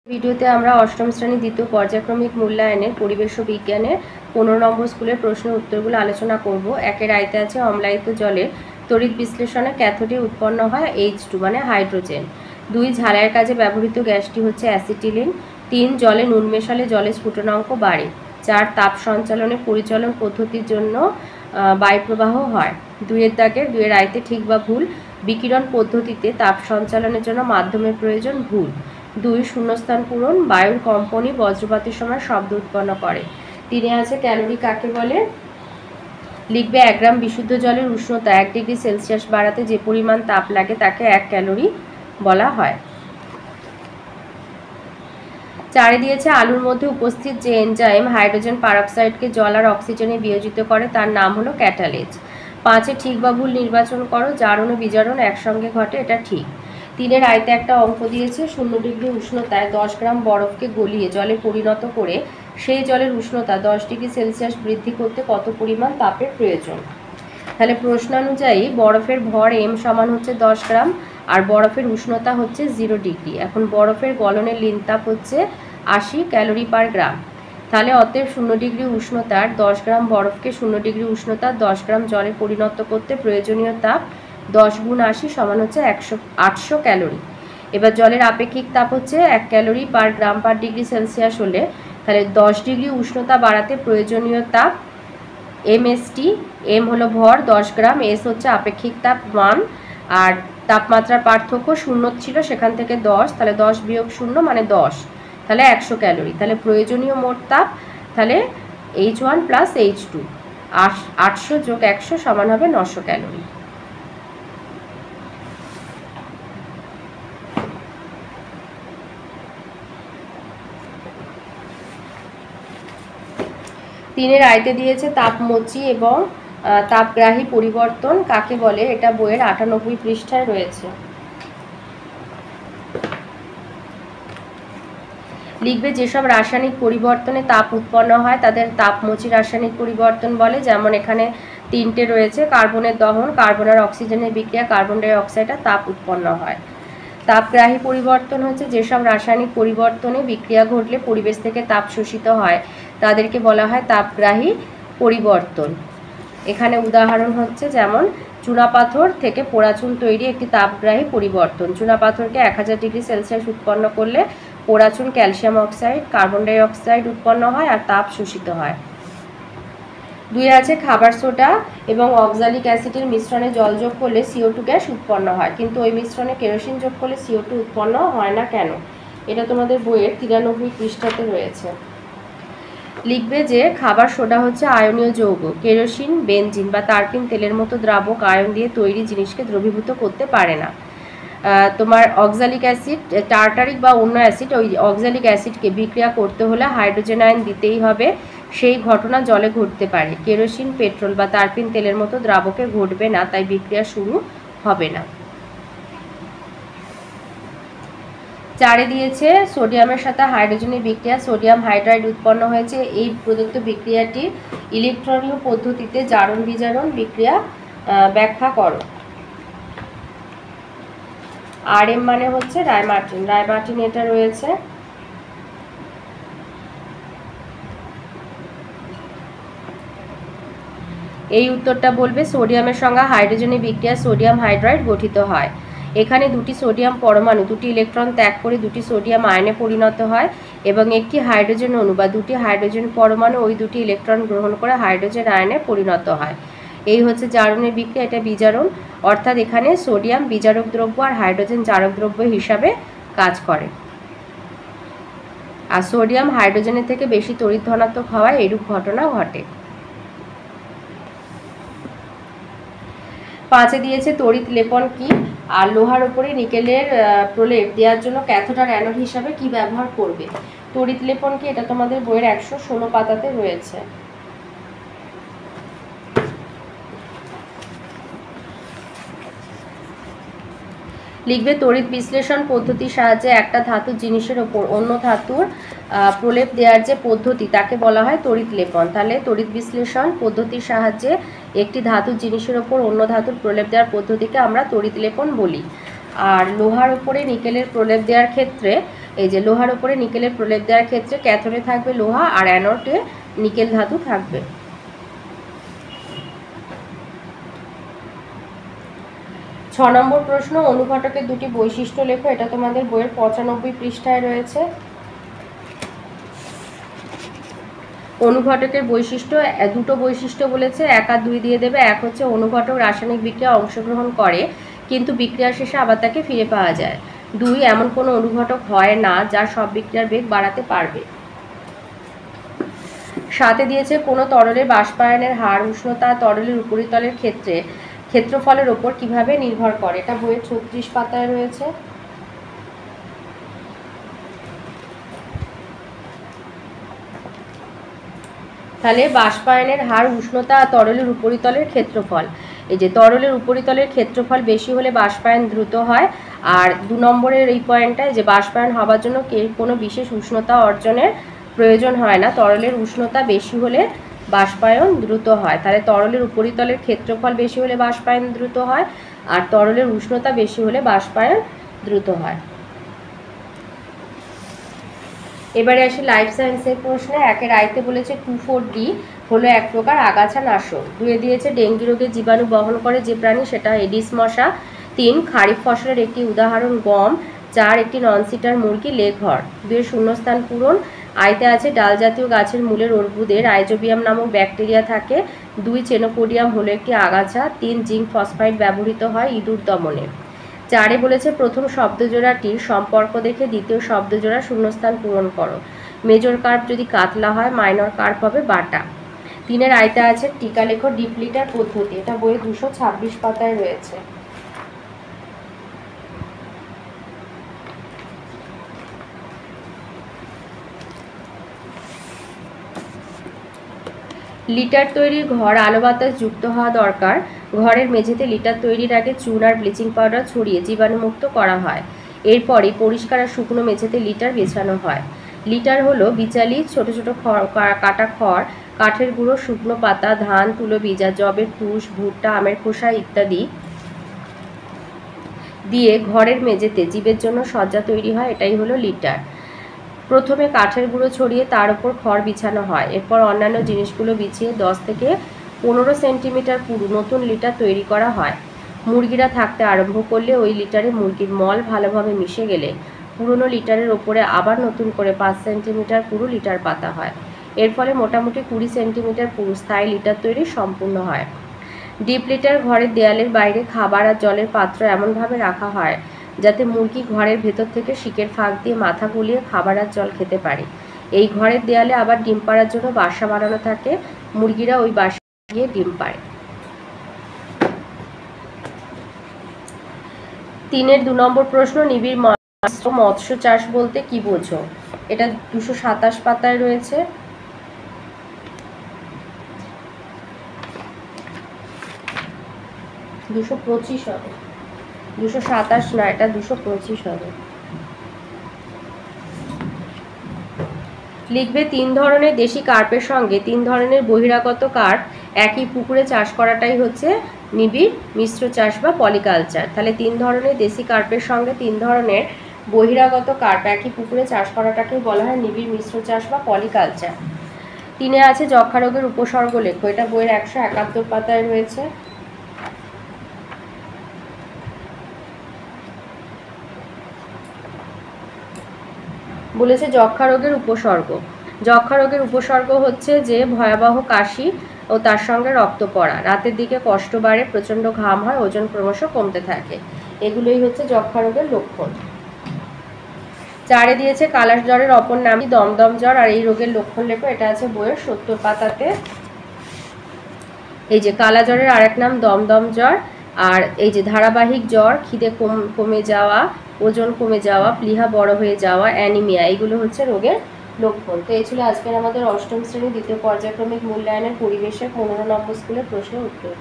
ভিডিওতে আমরা অষ্টম শ্রেণী দ্বিতীয় পর্যায়ক্রমিক মূল্যায়নের পরিবেশ ও বিজ্ঞানের 15 নম্বর স্কুলের প্রশ্নের উত্তরগুলো আলোচনা করব। একের আয়তে আছে অম্লায়িত জলের তড়িৎ বিশ্লেষণে ক্যাথোডে উৎপন্ন হয় H2 মানে হাইড্রোজেন। 2 ঝালাইয়ের কাজে ব্যবহৃত গ্যাসটি হচ্ছে অ্যাসিটিলিন। 3 জলে নুন মেশালে জলের স্ফুটনাঙ্ক বাড়ে। 4 তাপ সঞ্চালনের পরিচালন পদ্ধতির জন্য বায়ুপ্রবাহ হয়। 2 দাগের 2 আয়তে ঠিক বা ভুল, বিকিরণ পদ্ধতিতে তাপ সঞ্চালনের জন্য মাধ্যমের প্রয়োজন, ভুল। 2 শূন্যস্থান পূরণ, বায়ুর কম্পনই বজ্রপাতের সময় শব্দ উৎপন্ন করে। 3 আছে ক্যালোরি কাকে বলে, লিখবে 1 গ্রাম বিশুদ্ধ জলের উষ্ণতা 1 ডিগ্রি সেলসিয়াস বাড়াতে যে পরিমাণ তাপ লাগে তাকে 1 ক্যালোরি বলা হয়। 4 দিয়েছে আলুর মধ্যে উপস্থিত যে এনজাইম হাইড্রোজেন পারঅক্সাইডকে জল আর অক্সিজেনে বিয়োজিত করে তার নাম হলো ক্যাটালেজ। 5 ঠিক বা ভুল নির্বাচন করো, জারণ ও বিজারণ একসঙ্গে ঘটে, এটা ঠিক। 3 আয়তে একটা অঙ্ক দিয়েছে 0 ডিগ্রি উষ্ণতায় 10 গ্রাম বরফকে গলিয়ে জলে পরিণত করে সেই জলের উষ্ণতা 10 ডিগ্রি সেলসিয়াস বৃদ্ধি করতে কত পরিমাণ তাপের প্রয়োজন। তাহলে প্রশ্নানুযায়ী বরফের ভর m সমান হচ্ছে 10 গ্রাম আর বরফের উষ্ণতা হচ্ছে 0 ডিগ্রি। এখন বরফের গলনের লিন তাপ হচ্ছে 80 ক্যালোরি পার গ্রাম। তাহলে অতএব 0 ডিগ্রি উষ্ণতার 10 গ্রাম বরফকে 0 ডিগ্রি উষ্ণতার 10 গ্রাম জলে পরিণত করতে প্রয়োজনীয় তাপ 10 গুণ 80 সমান হচ্ছে 800 ক্যালোরি। এবার জলের আপেক্ষিক তাপ হচ্ছে 1 ক্যালোরি পার গ্রাম পার ডিগ্রি সেলসিয়াস হলে তাহলে 10 ডিগ্রি উষ্ণতা বাড়াতে প্রয়োজনীয় তাপ MST, m হলো ভর 10 গ্রাম, s হচ্ছে আপেক্ষিক তাপ 1 আর তাপমাত্রার পার্থক্য 0 ছিল সেখান থেকে 10, তাহলে 10 বিয়োগ 0 মানে 10, তাহলে 100 ক্যালোরি। তাহলে প্রয়োজনীয় মোট তাপ তাহলে H1 প্লাস H2 800 যোগ 100 সমান হবে 900 ক্যালোরি। তিনের আয়তে দিয়েছে তাপমোচী এবং তাপগ্রাহী পরিবর্তন কাকে বলে, এটা বইয়ের 98 পৃষ্ঠায় রয়েছে। লিখবে যেসব রাসায়নিক পরিবর্তনে তাপ উৎপন্ন হয় তাদের তাপমোচী রাসায়নিক পরিবর্তন বলে। যেমন এখানে 3টে রয়েছে, কার্বনের দহন, কার্বন আর অক্সিজেনের বিক্রিয়া, কার্বন ডাই অক্সাইড আর তাপ উৎপন্ন হয়। তাপগ্রাহী পরিবর্তন হচ্ছে যেসব রাসায়নিক পরিবর্তনে বিক্রিয়া ঘটলে পরিবেশ থেকে তাপ শোষিত হয় তাদেরকে বলা হয় তাপগ্রাহী পরিবর্তন। এখানে উদাহরণ হচ্ছে যেমন চুনাপাথর থেকে পোড়াচুন তৈরি একটি তাপগ্রাহী পরিবর্তন। চুনাপাথরকে 1000 ডিগ্রি সেলসিয়াস উৎপন্ন করলে পোড়াচুন calcium oxide, carbon die oxide উৎপন্ন হয় আর তাপ শোষিত হয়। 2 আছে খাবার সোডা এবং অক্সালিক অ্যাসিডের মিশ্রণে জল যোগ করলে CO2 গ্যাস উৎপন্ন হয়, কিন্তু ওই মিশ্রণে কেরোসিন যোগ করলে CO2 উৎপন্ন হয় না কেন, এটা তোমাদের বইয়ের 93 পৃষ্ঠাতে রয়েছে। লিখবে যে খাবার সোডা হচ্ছে আয়নীয় যৌগ, কেরোসিন, বেনজিন বা তারপিন তেলের মতো দ্রাবক আয়ন দিয়ে তৈরি জিনিসকে দ্রবীভূত করতে পারে না। তোমার অক্সালিক অ্যাসিড, টার্টারিক বা অন্য অ্যাসিড, ওই অক্সালিক অ্যাসিডকে বিক্রিয়া করতে হলে হাইড্রোজেন আয়ন দিতেই হবে, সেই ঘটনা জলে ঘটতে পারে। কেরোসিন, পেট্রোল বা তারপিন তেলের মতো দ্রাবকে ঘটবে না, তাই বিক্রিয়া শুরু হবে না। 4 দিয়েছে সোডিয়ামের সাথে হাইড্রোজেনের বিক্রিয়া, সোডিয়াম হাইড্রাইড উৎপন্ন হয়েছে। এই প্রদত্ত বিক্রিয়াটি ইলেকট্রনীয় পদ্ধতিতে জারণ বিজারণ বিক্রিয়া ব্যাখ্যা করো। RM মানে হচ্ছে রায়মার্টিন, রায়মার্টিন এটা রয়েছে। এই উত্তরটা বলবে সোডিয়ামের সঙ্গে হাইড্রোজেনের বিক্রিয়া সোডিয়াম হাইড্রাইড গঠিত হয়। এখানে 2টি সোডিয়াম পরমাণু 2টি ইলেকট্রন ত্যাগ করে 2টি সোডিয়াম আয়নে পরিণত হয় এবং একটি হাইড্রোজেন অণু বা 2টি হাইড্রোজেন পরমাণু ওই 2টি ইলেকট্রন গ্রহণ করে হাইড্রোজেন আয়নে পরিণত হয়। এই হচ্ছে জারণের বিক্রিয়া, এটা বিজারণ, অর্থাৎ এখানে সোডিয়াম বিজারক দ্রব্য আর হাইড্রোজেন জারক দ্রব্য হিসাবে কাজ করে। আর সোডিয়াম হাইড্রোজেনের থেকে বেশি তড়িৎ ধনাত্মক হওয়ায় এরূপ ঘটনা ঘটে। 5 দিয়েছে তড়িৎ লেপন কি, আর লোহার উপরে নিকেলের প্রলেপ দেওয়ার জন্য ক্যাথোড আর অ্যানোড হিসাবে কি ব্যবহার করবে। তড়িৎ লেপন কি, এটা তোমাদের বইয়ের 116 পাতাতে রয়েছে। লিখবে তড়িৎ বিশ্লেষণ পদ্ধতির সাহায্যে একটা ধাতুর জিনিসের ওপর অন্য ধাতুর প্রলেপ দেওয়ার যে পদ্ধতি তাকে বলা হয় তড়িৎ লেপন। তাহলে তড়িৎ বিশ্লেষণ পদ্ধতির সাহায্যে একটি ধাতুর জিনিসের ওপর অন্য ধাতুর প্রলেপ দেওয়ার পদ্ধতিকে আমরা তড়িৎ লেপন বলি। আর লোহার উপরে নিকেলের প্রলেপ দেওয়ার ক্ষেত্রে এই যে লোহার উপরে নিকেলের প্রলেপ দেওয়ার ক্ষেত্রে ক্যাথোডে থাকবে লোহা আর অ্যানোডে নিকেল ধাতু থাকবে। 6 নম্বর প্রশ্ন, অনুঘটকের দুটি বৈশিষ্ট্য লেখো। এটা তোমাদের বইয়ের 95 পৃষ্ঠায় রয়েছে। অনুঘটকের বৈশিষ্ট্য, দুটো বৈশিষ্ট্য বলেছে, 1 আর 2 দিয়ে দেবে। 1 হচ্ছে অনুঘটক রাসায়নিক বিক্রিয়া অংশগ্রহণ করে কিন্তু বিক্রিয়া শেষে আবার তাকে ফিরে পাওয়া যায়। 2, এমন কোনো অনুঘটক হয় না যার সব বিক্রিয়ার বেগ বাড়াতে পারবে। 7 দিয়েছে কোনো তরলের বাষ্পায়নের হার উষ্ণতা তরলের উপরিতলের ক্ষেত্রফলের ওপর কিভাবে নির্ভর করে। এটা বইয়ের 36 পাতায় রয়েছে। তাহলে বাষ্পায়নের হার উষ্ণতা আর তরলের উপরিতলের ক্ষেত্রফল। এই যে তরলের উপরিতলের ক্ষেত্রফল বেশি হলে বাষ্পায়ন দ্রুত হয়। আর 2 নম্বরের এই পয়েন্টটায় যে বাষ্পায়ন হওয়ার জন্য কোনো বিশেষ উষ্ণতা অর্জনের প্রয়োজন হয় না, তরলের উষ্ণতা বেশি হলে বাষ্পায়ন দ্রুত হয়। তাহলে তরলের উপরিতলের ক্ষেত্রফল বেশি হলে বাষ্পায়ন দ্রুত হয় আর তরলের উষ্ণতা বেশি হলে বাষ্পায়ন দ্রুত হয়। এবারে আসি লাইফ সায়েন্সের প্রশ্নে। 1-এর আইতে বলেছে 2,4-D হলো এক প্রকার আগাছা নাশক। 2-এ দিয়েছে ডেঙ্গি রোগের জীবাণু বহন করে যে প্রাণী, সেটা এডিস মশা। 3, খারিফ ফসলের একটি উদাহরণ গম। 4, একটি ননসিটার মুরগি লেঘর। 2-এর শূন্যস্থান পূরণ। আইতে আছে ডাল জাতীয় গাছের মূলের অর্বুদে রাইজোবিয়াম নামক ব্যাকটেরিয়া থাকে। 2, চেনোপোডিয়াম হলো একটি আগাছা। 3, জিঙ্ক ফসফাইড ব্যবহৃত হয় ইঁদুর দমনে। 4-এ বলেছে প্রথম শব্দজোড়াটির সম্পর্ক দেখে দ্বিতীয় শব্দজোড়া শূন্যস্থান পূরণ করো। মেজর কার্প যদি কাতলা হয়, মাইনর কার্প হবে বাটা। 3-এর আইতে আছে টিকা লেখো ডিপ্লিটার পদ্ধতি। এটা বইয়ে 226 পাতায় রয়েছে। লিটার তৈরির ঘর আলো বাতাস যুক্ত হওয়া দরকার। ঘরের মেঝেতে লিটার তৈরির আগে চুন আর ব্লিচিং পাউডার ছড়িয়ে জীবাণুমুক্ত করা হয়। এরপরই পরিষ্কার আর শুকনো মেঝেতে লিটার বেছানো হয়। লিটার হলো বিচালি, ছোট ছোট কাটা খড়, কাঠের গুঁড়ো, শুকনো পাতা, ধান, তুলো বীজ আর জবের তুষ, ভুট্টা, আমের খোসা ইত্যাদি দিয়ে ঘরের মেঝেতে জীবের জন্য সজ্জা তৈরি হয়। এটাই হলো লিটার। প্রথমে কাঠের গুঁড়ো ছড়িয়ে তার উপর খড় বিছানো হয়। এরপর অন্যান্য জিনিসগুলো বিছিয়ে 10 থেকে 15 সেন্টিমিটার পুরু নতুন লিটার তৈরি করা হয়। মুরগিরা থাকতে আরম্ভ করলে ওই লিটারে মুরগির মল ভালোভাবে মিশে গেলে পুরনো লিটারের ওপরে আবার নতুন করে 5 সেন্টিমিটার পুরু লিটার পাতা হয়। এর ফলে মোটামুটি 20 সেন্টিমিটার পুরু স্থায়ী লিটার তৈরি সম্পূর্ণ হয়। ডিপ লিটার ঘরের দেয়ালের বাইরে খাবার আর জলের পাত্র এমনভাবে রাখা হয় যাতে মুরগি ঘরের ভেতর থেকে শিকের ফাঁক দিয়ে মাথা গুলিয়ে খাবার আর জল খেতে পারে। এই ঘরের দেয়ালে আবার ডিম পাড়ার জন্য বাসা বানানো থাকে। মুরগিরা ওই বাসা গিয়ে ডিম পাড়ে। 3-এর 2 নম্বর প্রশ্ন, নিবিড় মৎস্য চাষ বলতে কি বোঝো। এটা 227 পাতায় রয়েছে। দুশো 25 হবে, 227 না, এটা 225 হবে। লিখবে 3 ধরনের দেশি কার্পের সঙ্গে 3 ধরনের বহিরাগত কার্প একই পুকুরে চাষ করাটাই হচ্ছে নিবিড় মিশ্র চাষ বা পলিকালচার। তাহলে 3 ধরনের দেশি কার্পের সঙ্গে 3 ধরনের বহিরাগত কার্প একই পুকুরে চাষ করাটাকে বলা হয় নিবিড় মিশ্র চাষ বা পলিকালচার। 3-এ আছে যক্ষা রোগের উপসর্গ লেখো। এটা বইয়ের 171 পাতায় রয়েছে। বলেছে যক্ষা রোগের উপসর্গ। যক্ষা রোগের উপসর্গ হচ্ছে যে ভয়াবহ কাশি ও তার সঙ্গে রক্ত পড়া, রাতের দিকে কষ্ট বাড়ে, প্রচণ্ড ঘাম হয়, ওজন ক্রমশ কমতে থাকে। এগুলোই হচ্ছে যক্ষা রোগের লক্ষণ। 4-এ দিয়েছে কালার জ্বরের অপর নামই দমদম জ্বর আর এই রোগের লক্ষণ লেখো। এটা আছে বইয়ের 70 পাতাতে। এই যে কালা জ্বরের আরেক নাম দমদম জ্বর। আর এই যে ধারাবাহিক জ্বর, খিদে কমে যাওয়া, ওজন কমে যাওয়া, প্লীহা বড় হয়ে যাওয়া, অ্যানিমিয়া, এগুলো হচ্ছে রোগের লক্ষণ। তো এই ছিল আজকের আমাদের 8ম শ্রেণী দ্বিতীয় পর্যায়ক্রমিক মূল্যায়নের পরিবেশের 15 নম্বর স্কুলের প্রশ্নের উত্তর।